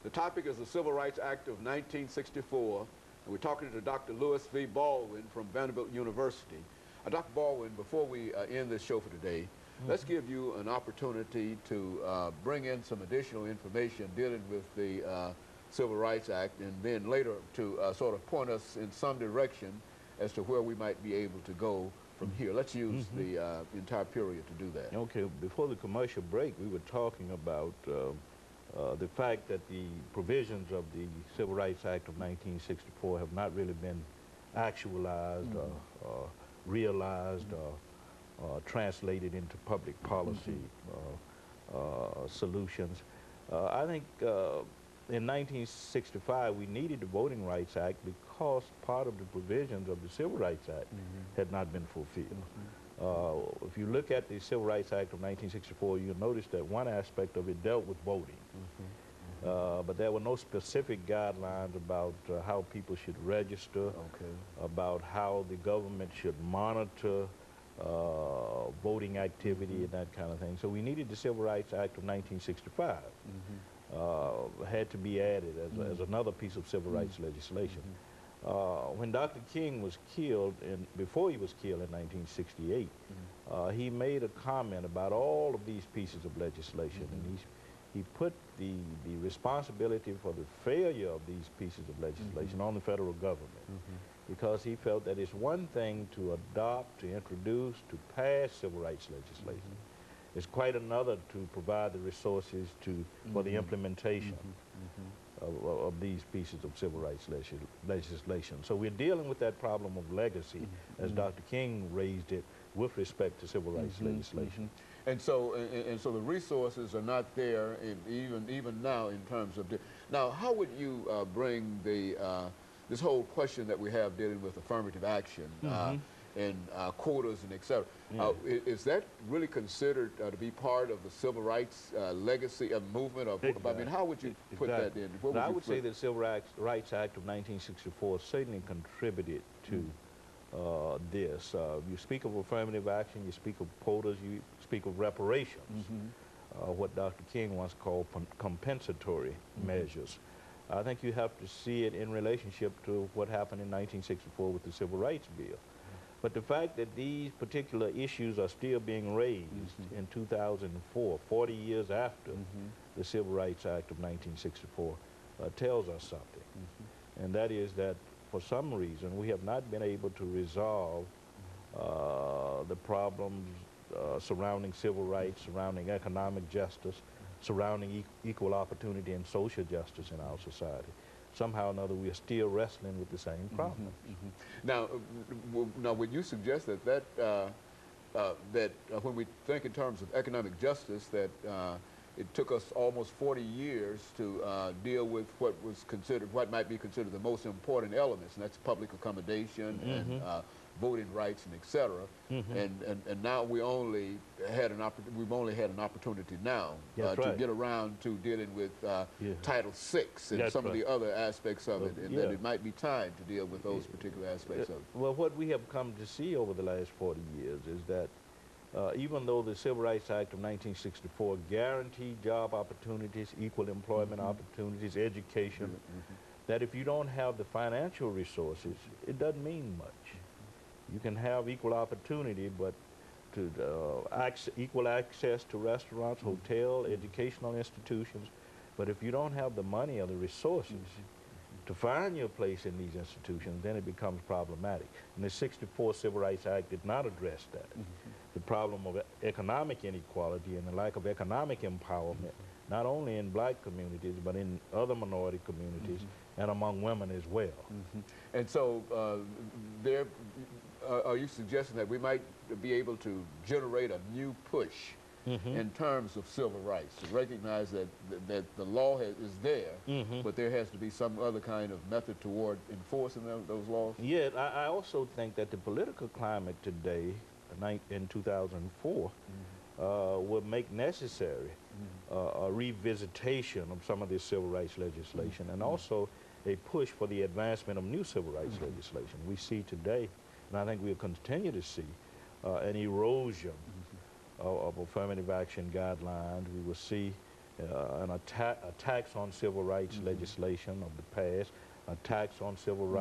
The topic is the Civil Rights Act of 1964, and we're talking to Dr. Lewis V. Baldwin from Vanderbilt University. Dr. Baldwin, before we end this show for today, let's give you an opportunity to bring in some additional information dealing with the Civil Rights Act, and then later to sort of point us in some direction as to where we might be able to go from here. Let's use the entire period to do that. Okay, before the commercial break, we were talking about the fact that the provisions of the Civil Rights Act of 1964 have not really been actualized or realized or translated into public policy solutions. I think in 1965 we needed the Voting Rights Act because part of the provisions of the Civil Rights Act had not been fulfilled. If you look at the Civil Rights Act of 1964, you'll notice that one aspect of it dealt with voting. But there were no specific guidelines about how people should register, about how the government should monitor voting activity and that kind of thing. So we needed the Civil Rights Act of 1965. Had to be added as another piece of civil rights legislation. When Dr. King was killed, before he was killed in 1968, he made a comment about all of these pieces of legislation, and he put the responsibility for the failure of these pieces of legislation on the federal government, because he felt that it's one thing to adopt, to introduce, to pass civil rights legislation. It's quite another to provide the resources for the implementation of these pieces of civil rights legislation. So we're dealing with that problem of legacy, as Dr. King raised it, with respect to civil rights legislation. And so the resources are not there, even now, in terms of now. How would you bring this whole question that we have dealing with affirmative action and quotas and et cetera? Is that really considered to be part of the civil rights legacy of movement? I mean, how would you put that in? I would say the Civil Rights Act of 1964 certainly contributed to this. You speak of affirmative action, you speak of quotas, you speak of reparations, what Dr. King once called compensatory measures. I think you have to see it in relationship to what happened in 1964 with the Civil Rights Bill. But the fact that these particular issues are still being raised in 2004, 40 years after the Civil Rights Act of 1964, tells us something. And that is that for some reason we have not been able to resolve the problems surrounding civil rights, surrounding economic justice, surrounding equal opportunity and social justice in our society. Somehow or another, we are still wrestling with the same problems. Now, would you suggest that when we think in terms of economic justice, that it took us almost 40 years to deal with what might be considered the most important elements, and that's public accommodation and voting rights and et cetera, and now we've only had an opportunity now to get around to dealing with Title VI and some of the other aspects of it, and that it might be time to deal with those particular aspects of it. Well, what we have come to see over the last 40 years is that even though the Civil Rights Act of 1964 guaranteed job opportunities, equal employment opportunities, education, that if you don't have the financial resources, it doesn't mean much. You can have equal opportunity, but equal access to restaurants, hotel, educational institutions, but if you don't have the money or the resources to find your place in these institutions, then it becomes problematic. And the '64 Civil Rights Act did not address that. The problem of economic inequality and the lack of economic empowerment, not only in black communities, but in other minority communities and among women as well. And so are you suggesting that we might be able to generate a new push in terms of civil rights, to recognize that the law is there, but there has to be some other kind of method toward enforcing those laws? Yeah, I also think that the political climate today, in 2004, will make necessary a revisitation of some of this civil rights legislation, and also a push for the advancement of new civil rights legislation. We see today, and I think we'll continue to see, an erosion of affirmative action guidelines. We will see an attacks on civil rights legislation of the past, attacks on civil rights